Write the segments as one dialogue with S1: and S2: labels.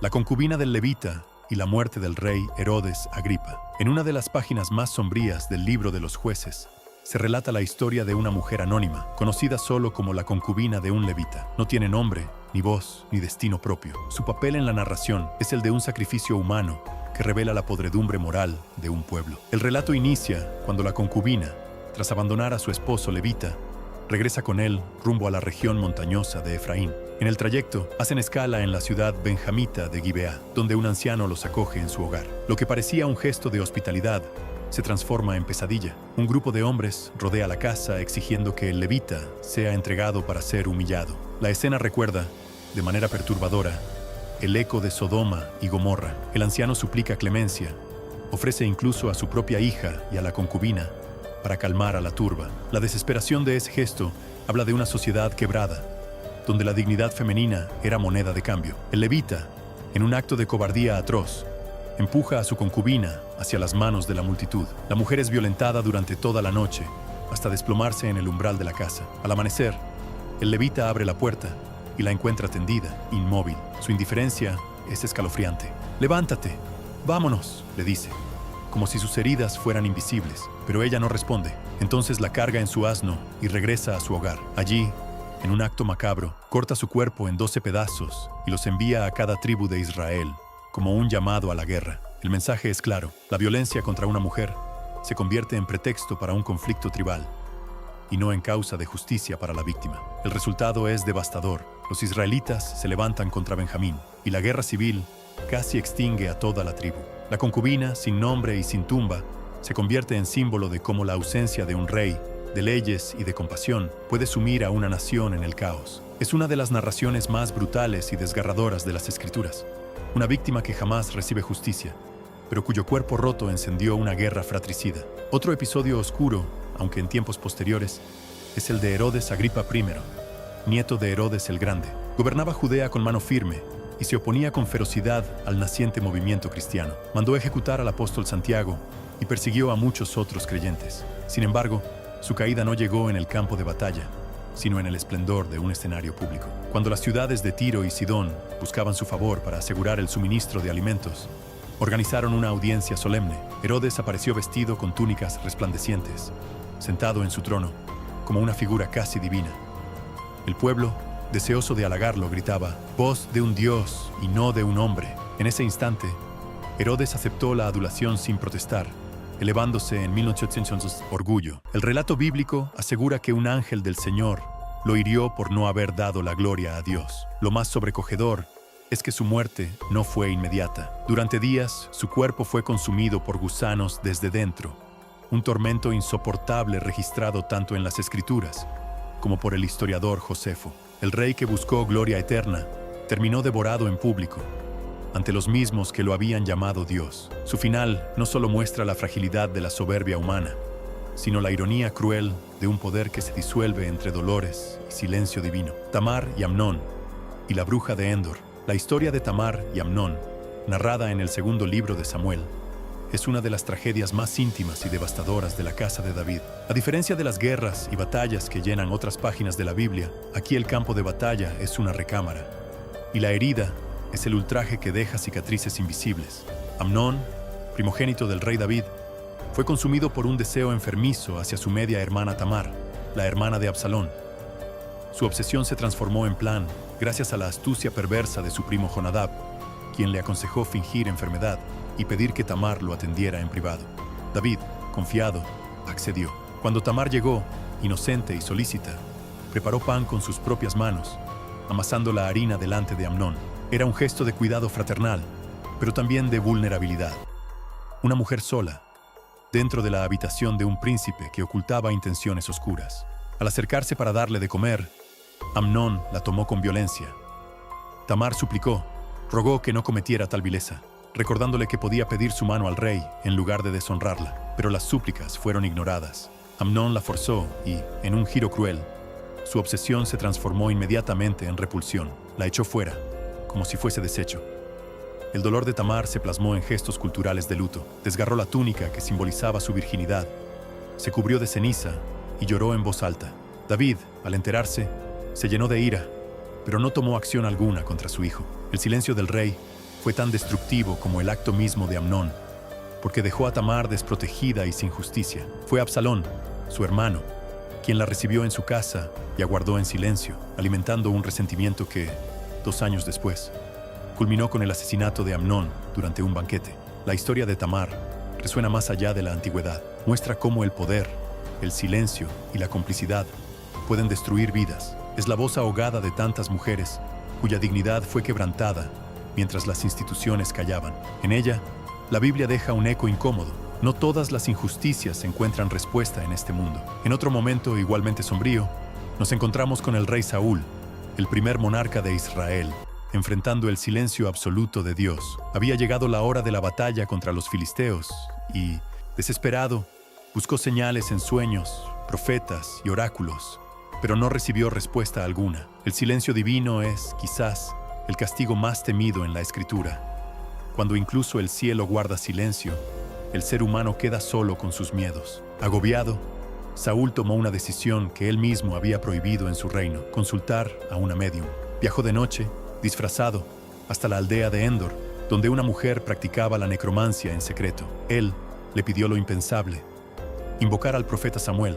S1: La concubina del levita y la muerte del rey Herodes Agripa. En una de las páginas más sombrías del libro de los jueces, se relata la historia de una mujer anónima, conocida solo como la concubina de un levita. No tiene nombre, ni voz, ni destino propio. Su papel en la narración es el de un sacrificio humano que revela la podredumbre moral de un pueblo. El relato inicia cuando la concubina, tras abandonar a su esposo levita, regresa con él rumbo a la región montañosa de Efraín. En el trayecto, hacen escala en la ciudad benjamita de Gibeá, donde un anciano los acoge en su hogar. Lo que parecía un gesto de hospitalidad se transforma en pesadilla. Un grupo de hombres rodea la casa exigiendo que el levita sea entregado para ser humillado. La escena recuerda, de manera perturbadora, el eco de Sodoma y Gomorra. El anciano suplica clemencia, ofrece incluso a su propia hija y a la concubina para calmar a la turba. La desesperación de ese gesto habla de una sociedad quebrada, donde la dignidad femenina era moneda de cambio. El levita, en un acto de cobardía atroz, empuja a su concubina hacia las manos de la multitud. La mujer es violentada durante toda la noche, hasta desplomarse en el umbral de la casa. Al amanecer, el levita abre la puerta y la encuentra tendida, inmóvil. Su indiferencia es escalofriante. «Levántate, vámonos», le dice, como si sus heridas fueran invisibles. Pero ella no responde. Entonces la carga en su asno y regresa a su hogar. Allí, en un acto macabro, corta su cuerpo en 12 pedazos y los envía a cada tribu de Israel, como un llamado a la guerra. El mensaje es claro: la violencia contra una mujer se convierte en pretexto para un conflicto tribal y no en causa de justicia para la víctima. El resultado es devastador. Los israelitas se levantan contra Benjamín y la guerra civil casi extingue a toda la tribu. La concubina, sin nombre y sin tumba, se convierte en símbolo de cómo la ausencia de un rey, de leyes y de compasión puede sumir a una nación en el caos. Es una de las narraciones más brutales y desgarradoras de las Escrituras. Una víctima que jamás recibe justicia, pero cuyo cuerpo roto encendió una guerra fratricida. Otro episodio oscuro, aunque en tiempos posteriores, es el de Herodes Agripa I, nieto de Herodes el Grande. Gobernaba Judea con mano firme y se oponía con ferocidad al naciente movimiento cristiano. Mandó ejecutar al apóstol Santiago y persiguió a muchos otros creyentes. Sin embargo, su caída no llegó en el campo de batalla, sino en el esplendor de un escenario público. Cuando las ciudades de Tiro y Sidón buscaban su favor para asegurar el suministro de alimentos, organizaron una audiencia solemne. Herodes apareció vestido con túnicas resplandecientes, sentado en su trono, como una figura casi divina. El pueblo, deseoso de halagarlo, gritaba: «Voz de un dios y no de un hombre». En ese instante, Herodes aceptó la adulación sin protestar, elevándose en 1800 orgullo. El relato bíblico asegura que un ángel del Señor lo hirió por no haber dado la gloria a Dios. Lo más sobrecogedor es que su muerte no fue inmediata. Durante días, su cuerpo fue consumido por gusanos desde dentro, un tormento insoportable registrado tanto en las Escrituras como por el historiador Josefo. El rey que buscó gloria eterna terminó devorado en público, ante los mismos que lo habían llamado Dios. Su final no solo muestra la fragilidad de la soberbia humana, sino la ironía cruel de un poder que se disuelve entre dolores y silencio divino. Tamar y Amnón y la bruja de Endor. La historia de Tamar y Amnón, narrada en el segundo libro de Samuel, es una de las tragedias más íntimas y devastadoras de la casa de David. A diferencia de las guerras y batallas que llenan otras páginas de la Biblia, aquí el campo de batalla es una recámara, y la herida es el ultraje que deja cicatrices invisibles. Amnón, primogénito del rey David, fue consumido por un deseo enfermizo hacia su media hermana Tamar, la hermana de Absalón. Su obsesión se transformó en plan gracias a la astucia perversa de su primo Jonadab, quien le aconsejó fingir enfermedad y pedir que Tamar lo atendiera en privado. David, confiado, accedió. Cuando Tamar llegó, inocente y solícita, preparó pan con sus propias manos, amasando la harina delante de Amnón. Era un gesto de cuidado fraternal, pero también de vulnerabilidad. Una mujer sola, dentro de la habitación de un príncipe que ocultaba intenciones oscuras. Al acercarse para darle de comer, Amnón la tomó con violencia. Tamar suplicó, rogó que no cometiera tal vileza, recordándole que podía pedir su mano al rey en lugar de deshonrarla, pero las súplicas fueron ignoradas. Amnón la forzó y, en un giro cruel, su obsesión se transformó inmediatamente en repulsión. La echó fuera, como si fuese desecho. El dolor de Tamar se plasmó en gestos culturales de luto. Desgarró la túnica que simbolizaba su virginidad, se cubrió de ceniza y lloró en voz alta. David, al enterarse, se llenó de ira, pero no tomó acción alguna contra su hijo. El silencio del rey fue tan destructivo como el acto mismo de Amnón, porque dejó a Tamar desprotegida y sin justicia. Fue Absalón, su hermano, quien la recibió en su casa y aguardó en silencio, alimentando un resentimiento que, 2 años después, culminó con el asesinato de Amnón durante un banquete. La historia de Tamar resuena más allá de la antigüedad. Muestra cómo el poder, el silencio y la complicidad pueden destruir vidas. Es la voz ahogada de tantas mujeres cuya dignidad fue quebrantada mientras las instituciones callaban. En ella, la Biblia deja un eco incómodo. No todas las injusticias encuentran respuesta en este mundo. En otro momento igualmente sombrío, nos encontramos con el rey Saúl, el primer monarca de Israel, enfrentando el silencio absoluto de Dios. Había llegado la hora de la batalla contra los filisteos y, desesperado, buscó señales en sueños, profetas y oráculos, pero no recibió respuesta alguna. El silencio divino es, quizás, el castigo más temido en la Escritura. Cuando incluso el cielo guarda silencio, el ser humano queda solo con sus miedos. Agobiado, Saúl tomó una decisión que él mismo había prohibido en su reino: consultar a una médium. Viajó de noche, disfrazado, hasta la aldea de Endor, donde una mujer practicaba la necromancia en secreto. Él le pidió lo impensable: invocar al profeta Samuel,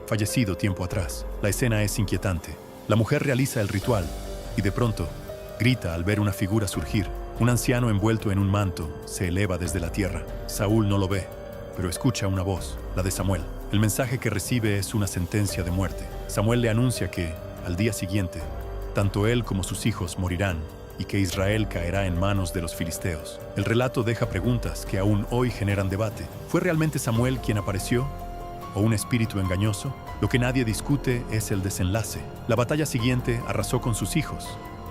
S1: fallecido tiempo atrás. La escena es inquietante. La mujer realiza el ritual y de pronto grita al ver una figura surgir. Un anciano envuelto en un manto se eleva desde la tierra. Saúl no lo ve, pero escucha una voz, la de Samuel. El mensaje que recibe es una sentencia de muerte. Samuel le anuncia que, al día siguiente, tanto él como sus hijos morirán y que Israel caerá en manos de los filisteos. El relato deja preguntas que aún hoy generan debate. ¿Fue realmente Samuel quien apareció? ¿O un espíritu engañoso? Lo que nadie discute es el desenlace. La batalla siguiente arrasó con sus hijos,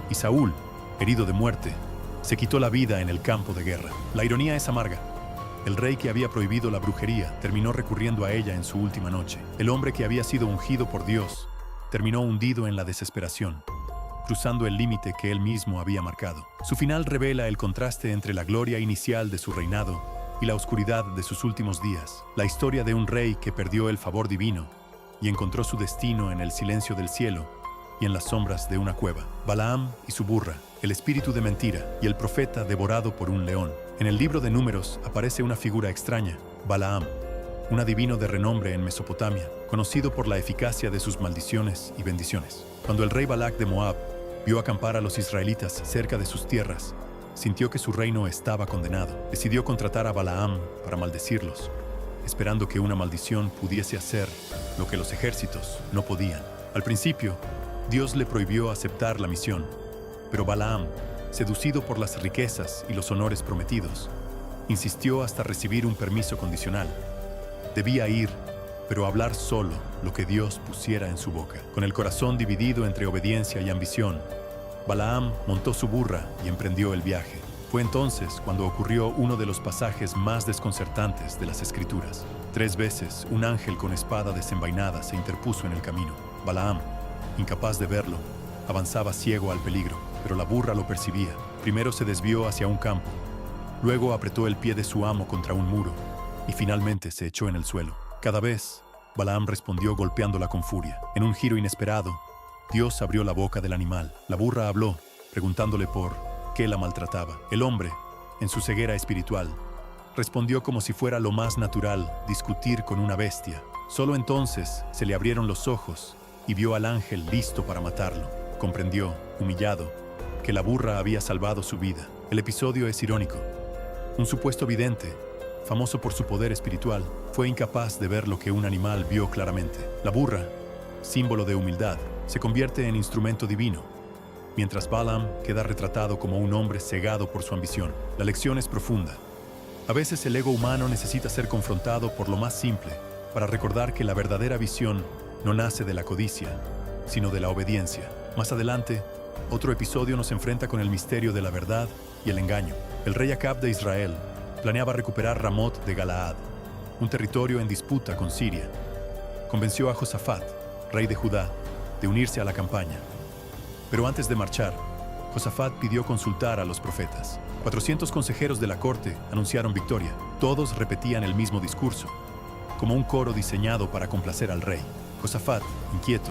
S1: y Saúl, herido de muerte, se quitó la vida en el campo de guerra. La ironía es amarga. El rey que había prohibido la brujería terminó recurriendo a ella en su última noche. El hombre que había sido ungido por Dios terminó hundido en la desesperación, cruzando el límite que él mismo había marcado. Su final revela el contraste entre la gloria inicial de su reinado y la oscuridad de sus últimos días. La historia de un rey que perdió el favor divino y encontró su destino en el silencio del cielo y en las sombras de una cueva. Balaam y su burra, el espíritu de mentira y el profeta devorado por un león. En el libro de Números aparece una figura extraña, Balaam, un adivino de renombre en Mesopotamia, conocido por la eficacia de sus maldiciones y bendiciones. Cuando el rey Balac de Moab vio acampar a los israelitas cerca de sus tierras, sintió que su reino estaba condenado. Decidió contratar a Balaam para maldecirlos, esperando que una maldición pudiese hacer lo que los ejércitos no podían. Al principio, Dios le prohibió aceptar la misión, pero Balaam, seducido por las riquezas y los honores prometidos, insistió hasta recibir un permiso condicional. Debía ir, pero hablar solo lo que Dios pusiera en su boca. Con el corazón dividido entre obediencia y ambición, Balaam montó su burra y emprendió el viaje. Fue entonces cuando ocurrió uno de los pasajes más desconcertantes de las Escrituras. 3 veces un ángel con espada desenvainada se interpuso en el camino. Balaam, incapaz de verlo, avanzaba ciego al peligro, pero la burra lo percibía. Primero se desvió hacia un campo, luego apretó el pie de su amo contra un muro y finalmente se echó en el suelo. Cada vez, Balaam respondió golpeándola con furia. En un giro inesperado, Dios abrió la boca del animal. La burra habló, preguntándole por qué la maltrataba. El hombre, en su ceguera espiritual, respondió como si fuera lo más natural discutir con una bestia. Solo entonces se le abrieron los ojos y vio al ángel listo para matarlo. Comprendió, humillado, que la burra había salvado su vida. El episodio es irónico. Un supuesto vidente, famoso por su poder espiritual, fue incapaz de ver lo que un animal vio claramente. La burra, símbolo de humildad, se convierte en instrumento divino, mientras Balaam queda retratado como un hombre cegado por su ambición. La lección es profunda. A veces el ego humano necesita ser confrontado por lo más simple para recordar que la verdadera visión no nace de la codicia, sino de la obediencia. Más adelante, otro episodio nos enfrenta con el misterio de la verdad y el engaño. El rey Acab de Israel planeaba recuperar Ramot de Galaad, un territorio en disputa con Siria. Convenció a Josafat, rey de Judá, de unirse a la campaña. Pero antes de marchar, Josafat pidió consultar a los profetas. 400 consejeros de la corte anunciaron victoria. Todos repetían el mismo discurso, como un coro diseñado para complacer al rey. Josafat, inquieto,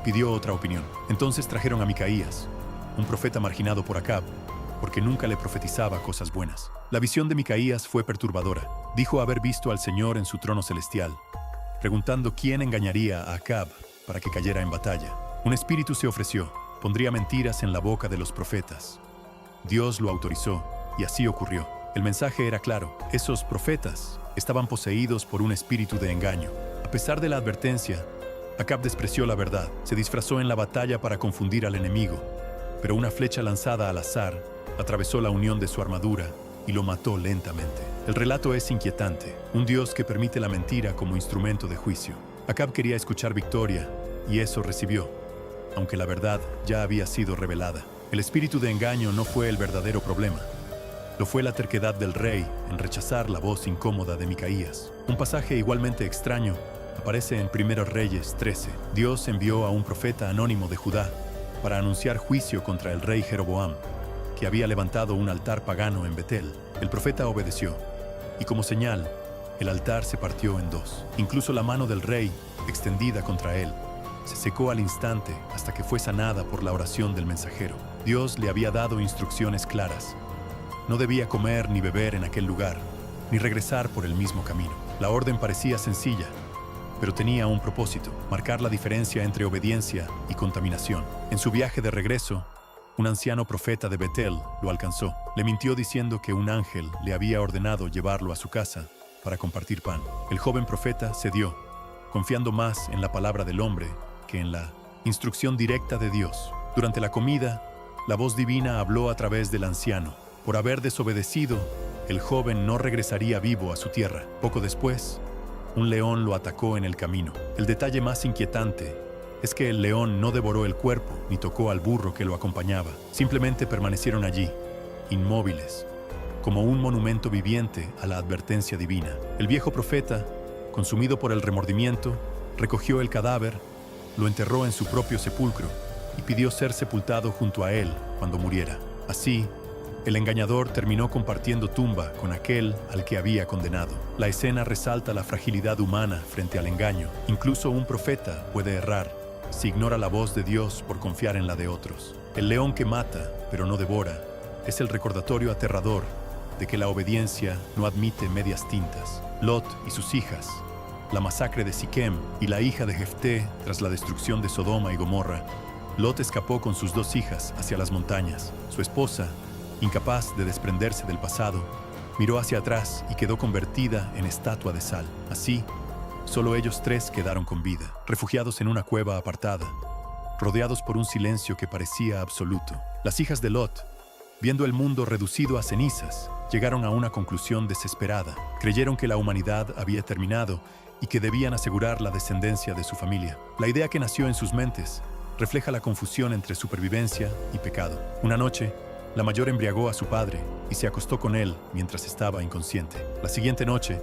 S1: pidió otra opinión. Entonces trajeron a Micaías, un profeta marginado por Acab, porque nunca le profetizaba cosas buenas. La visión de Micaías fue perturbadora. Dijo haber visto al Señor en su trono celestial, preguntando quién engañaría a Acab para que cayera en batalla. Un espíritu se ofreció, pondría mentiras en la boca de los profetas. Dios lo autorizó, y así ocurrió. El mensaje era claro: esos profetas estaban poseídos por un espíritu de engaño. A pesar de la advertencia, Acab despreció la verdad, se disfrazó en la batalla para confundir al enemigo, pero una flecha lanzada al azar atravesó la unión de su armadura y lo mató lentamente. El relato es inquietante, un Dios que permite la mentira como instrumento de juicio. Acab quería escuchar victoria, y eso recibió, aunque la verdad ya había sido revelada. El espíritu de engaño no fue el verdadero problema. Lo fue la terquedad del rey en rechazar la voz incómoda de Micaías. Un pasaje igualmente extraño aparece en 1 Reyes 13. Dios envió a un profeta anónimo de Judá para anunciar juicio contra el rey Jeroboam, que había levantado un altar pagano en Betel. El profeta obedeció, y como señal, el altar se partió en dos. Incluso la mano del rey, extendida contra él, se secó al instante hasta que fue sanada por la oración del mensajero. Dios le había dado instrucciones claras. No debía comer ni beber en aquel lugar, ni regresar por el mismo camino. La orden parecía sencilla, pero tenía un propósito: marcar la diferencia entre obediencia y contaminación. En su viaje de regreso, un anciano profeta de Betel lo alcanzó. Le mintió diciendo que un ángel le había ordenado llevarlo a su casa para compartir pan. El joven profeta cedió, confiando más en la palabra del hombre que en la instrucción directa de Dios. Durante la comida, la voz divina habló a través del anciano. Por haber desobedecido, el joven no regresaría vivo a su tierra. Poco después, un león lo atacó en el camino. El detalle más inquietante es que el león no devoró el cuerpo ni tocó al burro que lo acompañaba. Simplemente permanecieron allí, inmóviles, como un monumento viviente a la advertencia divina. El viejo profeta, consumido por el remordimiento, recogió el cadáver, lo enterró en su propio sepulcro y pidió ser sepultado junto a él cuando muriera. Así, el engañador terminó compartiendo tumba con aquel al que había condenado. La escena resalta la fragilidad humana frente al engaño. Incluso un profeta puede errar si ignora la voz de Dios por confiar en la de otros. El león que mata, pero no devora, es el recordatorio aterrador de que la obediencia no admite medias tintas. Lot y sus hijas, la masacre de Siquem y la hija de Jefté tras la destrucción de Sodoma y Gomorra. Lot escapó con sus 2 hijas hacia las montañas. Su esposa, incapaz de desprenderse del pasado, miró hacia atrás y quedó convertida en estatua de sal. Así, solo ellos 3 quedaron con vida, refugiados en una cueva apartada, rodeados por un silencio que parecía absoluto. Las hijas de Lot, viendo el mundo reducido a cenizas, llegaron a una conclusión desesperada. Creyeron que la humanidad había terminado y que debían asegurar la descendencia de su familia. La idea que nació en sus mentes refleja la confusión entre supervivencia y pecado. Una noche, la mayor embriagó a su padre y se acostó con él mientras estaba inconsciente. La siguiente noche,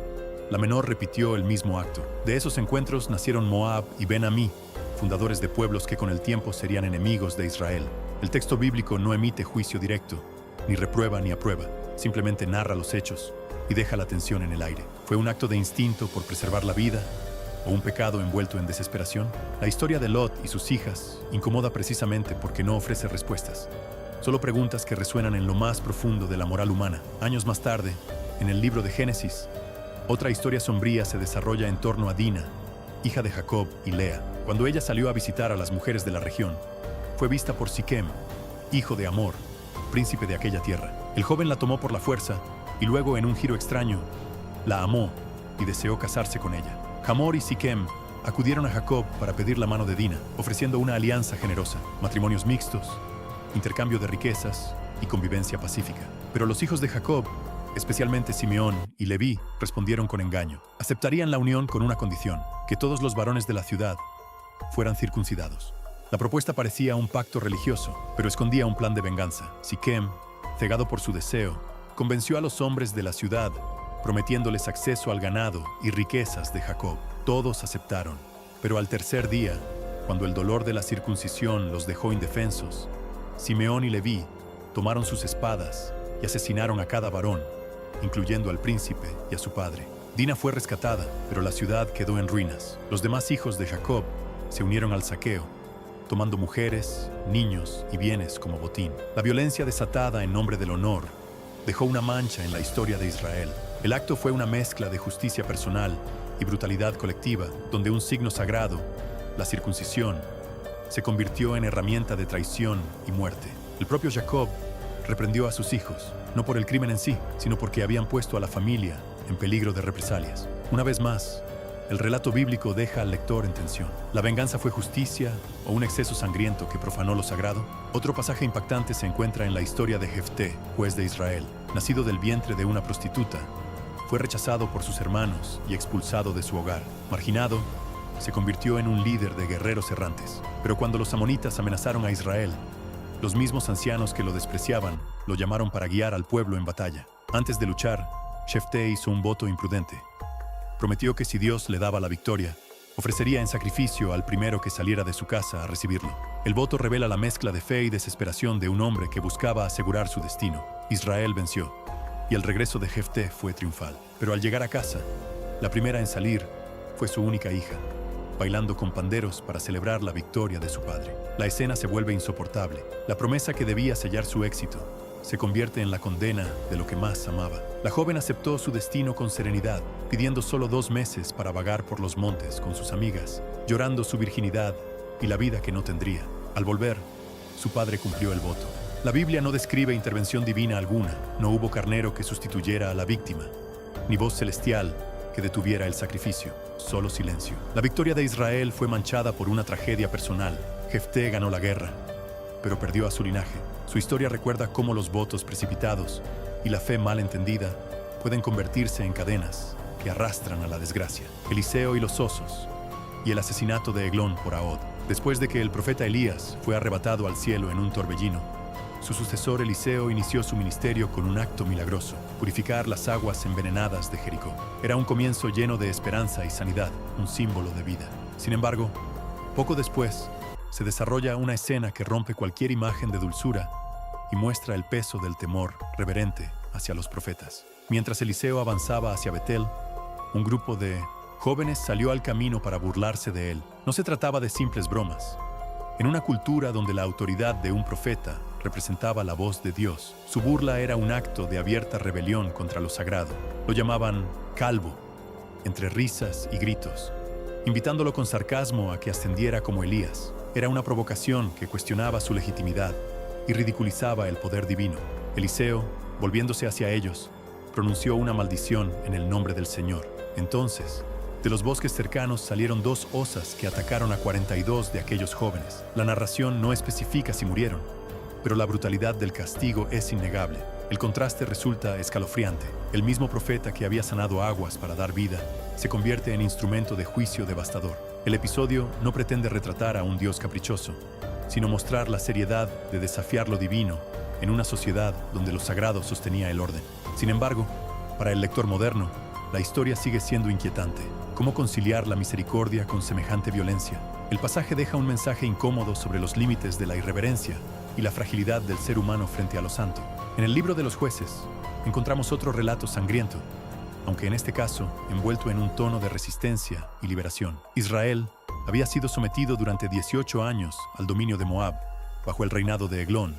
S1: la menor repitió el mismo acto. De esos encuentros nacieron Moab y Ben-Amí, fundadores de pueblos que con el tiempo serían enemigos de Israel. El texto bíblico no emite juicio directo, ni reprueba ni aprueba, simplemente narra los hechos y deja la tensión en el aire. ¿Fue un acto de instinto por preservar la vida o un pecado envuelto en desesperación? La historia de Lot y sus hijas incomoda precisamente porque no ofrece respuestas. Solo preguntas que resuenan en lo más profundo de la moral humana. Años más tarde, en el libro de Génesis, otra historia sombría se desarrolla en torno a Dina, hija de Jacob y Lea. Cuando ella salió a visitar a las mujeres de la región, fue vista por Siquem, hijo de Amor, príncipe de aquella tierra. El joven la tomó por la fuerza y luego, en un giro extraño, la amó y deseó casarse con ella. Hamor y Siquem acudieron a Jacob para pedir la mano de Dina, ofreciendo una alianza generosa, matrimonios mixtos, intercambio de riquezas y convivencia pacífica. Pero los hijos de Jacob, especialmente Simeón y Leví, respondieron con engaño. Aceptarían la unión con una condición: que todos los varones de la ciudad fueran circuncidados. La propuesta parecía un pacto religioso, pero escondía un plan de venganza. Siquem, cegado por su deseo, convenció a los hombres de la ciudad, prometiéndoles acceso al ganado y riquezas de Jacob. Todos aceptaron, pero al tercer día, cuando el dolor de la circuncisión los dejó indefensos, Simeón y Leví tomaron sus espadas y asesinaron a cada varón, incluyendo al príncipe y a su padre. Dina fue rescatada, pero la ciudad quedó en ruinas. Los demás hijos de Jacob se unieron al saqueo tomando mujeres, niños y bienes como botín. La violencia desatada en nombre del honor dejó una mancha en la historia de Israel. El acto fue una mezcla de justicia personal y brutalidad colectiva, donde un signo sagrado, la circuncisión, se convirtió en herramienta de traición y muerte. El propio Jacob reprendió a sus hijos, no por el crimen en sí, sino porque habían puesto a la familia en peligro de represalias. Una vez más, el relato bíblico deja al lector en tensión. ¿La venganza fue justicia o un exceso sangriento que profanó lo sagrado? Otro pasaje impactante se encuentra en la historia de Jefté, juez de Israel. Nacido del vientre de una prostituta, fue rechazado por sus hermanos y expulsado de su hogar. Marginado, se convirtió en un líder de guerreros errantes. Pero cuando los amonitas amenazaron a Israel, los mismos ancianos que lo despreciaban lo llamaron para guiar al pueblo en batalla. Antes de luchar, Jefté hizo un voto imprudente. Prometió que si Dios le daba la victoria, ofrecería en sacrificio al primero que saliera de su casa a recibirlo. El voto revela la mezcla de fe y desesperación de un hombre que buscaba asegurar su destino. Israel venció, y el regreso de Jefté fue triunfal. Pero al llegar a casa, la primera en salir fue su única hija, bailando con panderos para celebrar la victoria de su padre. La escena se vuelve insoportable. La promesa que debía sellar su éxito se convierte en la condena de lo que más amaba. La joven aceptó su destino con serenidad, pidiendo solo 2 meses para vagar por los montes con sus amigas, llorando su virginidad y la vida que no tendría. Al volver, su padre cumplió el voto. La Biblia no describe intervención divina alguna. No hubo carnero que sustituyera a la víctima, ni voz celestial que detuviera el sacrificio. Solo silencio. La victoria de Israel fue manchada por una tragedia personal. Jefté ganó la guerra, pero perdió a su linaje. Su historia recuerda cómo los votos precipitados y la fe mal entendida pueden convertirse en cadenas que arrastran a la desgracia. Eliseo y los osos, y el asesinato de Eglón por Ahod. Después de que el profeta Elías fue arrebatado al cielo en un torbellino, su sucesor Eliseo inició su ministerio con un acto milagroso: purificar las aguas envenenadas de Jericó. Era un comienzo lleno de esperanza y sanidad, un símbolo de vida. Sin embargo, poco después, se desarrolla una escena que rompe cualquier imagen de dulzura y muestra el peso del temor reverente hacia los profetas. Mientras Eliseo avanzaba hacia Betel, un grupo de jóvenes salió al camino para burlarse de él. No se trataba de simples bromas. En una cultura donde la autoridad de un profeta representaba la voz de Dios, su burla era un acto de abierta rebelión contra lo sagrado. Lo llamaban calvo, entre risas y gritos, invitándolo con sarcasmo a que ascendiera como Elías. Era una provocación que cuestionaba su legitimidad y ridiculizaba el poder divino. Eliseo, volviéndose hacia ellos, pronunció una maldición en el nombre del Señor. Entonces, de los bosques cercanos salieron 2 osas que atacaron a 42 de aquellos jóvenes. La narración no especifica si murieron, pero la brutalidad del castigo es innegable. El contraste resulta escalofriante. El mismo profeta que había sanado aguas para dar vida se convierte en instrumento de juicio devastador. El episodio no pretende retratar a un Dios caprichoso, sino mostrar la seriedad de desafiar lo divino en una sociedad donde lo sagrado sostenía el orden. Sin embargo, para el lector moderno, la historia sigue siendo inquietante. ¿Cómo conciliar la misericordia con semejante violencia? El pasaje deja un mensaje incómodo sobre los límites de la irreverencia y la fragilidad del ser humano frente a lo santo. En el libro de los jueces, encontramos otro relato sangriento, aunque en este caso envuelto en un tono de resistencia y liberación. Israel había sido sometido durante 18 años al dominio de Moab, bajo el reinado de Eglón,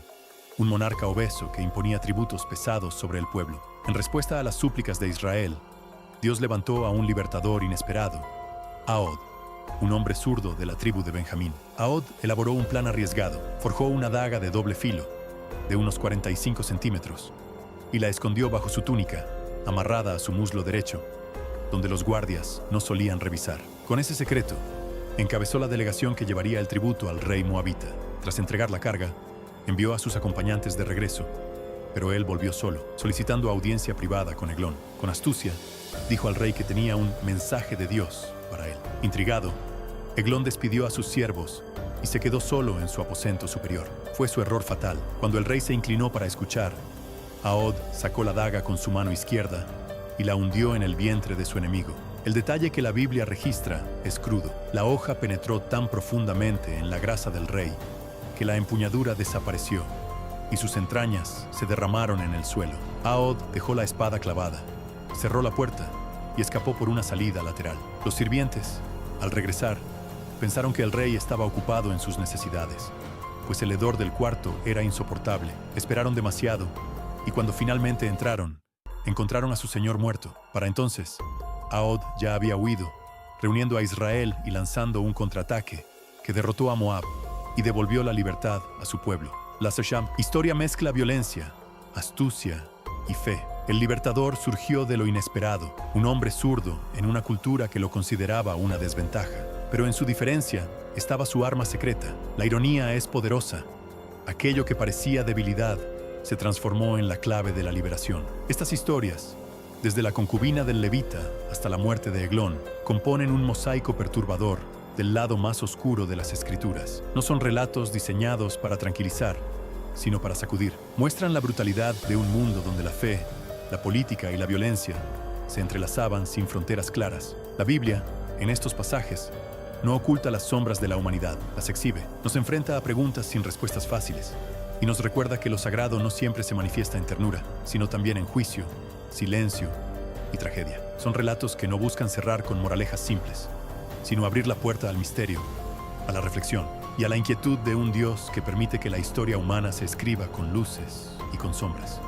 S1: un monarca obeso que imponía tributos pesados sobre el pueblo. En respuesta a las súplicas de Israel, Dios levantó a un libertador inesperado, Ahod, un hombre zurdo de la tribu de Benjamín. Ahod elaboró un plan arriesgado. Forjó una daga de doble filo, de unos 45 centímetros, y la escondió bajo su túnica, amarrada a su muslo derecho, donde los guardias no solían revisar. Con ese secreto, encabezó la delegación que llevaría el tributo al rey moabita. Tras entregar la carga, envió a sus acompañantes de regreso, pero él volvió solo, solicitando audiencia privada con Eglón. Con astucia, dijo al rey que tenía un mensaje de Dios para él. Intrigado, Eglón despidió a sus siervos y se quedó solo en su aposento superior. Fue su error fatal. Cuando el rey se inclinó para escuchar, Ahod sacó la daga con su mano izquierda y la hundió en el vientre de su enemigo. El detalle que la Biblia registra es crudo. La hoja penetró tan profundamente en la grasa del rey que la empuñadura desapareció y sus entrañas se derramaron en el suelo. Ahod dejó la espada clavada, cerró la puerta y escapó por una salida lateral. Los sirvientes, al regresar, Pensaron que el rey estaba ocupado en sus necesidades, pues el hedor del cuarto era insoportable. Esperaron demasiado, y cuando finalmente entraron, encontraron a su señor muerto. Para entonces, Ahod ya había huido, reuniendo a Israel y lanzando un contraataque que derrotó a Moab y devolvió la libertad a su pueblo. La Sesham historia mezcla violencia, astucia y fe. El libertador surgió de lo inesperado, un hombre zurdo en una cultura que lo consideraba una desventaja. Pero en su diferencia estaba su arma secreta. La ironía es poderosa. Aquello que parecía debilidad se transformó en la clave de la liberación. Estas historias, desde la concubina del levita hasta la muerte de Eglón, componen un mosaico perturbador del lado más oscuro de las escrituras. No son relatos diseñados para tranquilizar, sino para sacudir. Muestran la brutalidad de un mundo donde la fe, la política y la violencia se entrelazaban sin fronteras claras. La Biblia, en estos pasajes, no oculta las sombras de la humanidad, las exhibe. Nos enfrenta a preguntas sin respuestas fáciles y nos recuerda que lo sagrado no siempre se manifiesta en ternura, sino también en juicio, silencio y tragedia. Son relatos que no buscan cerrar con moralejas simples, sino abrir la puerta al misterio, a la reflexión y a la inquietud de un Dios que permite que la historia humana se escriba con luces y con sombras.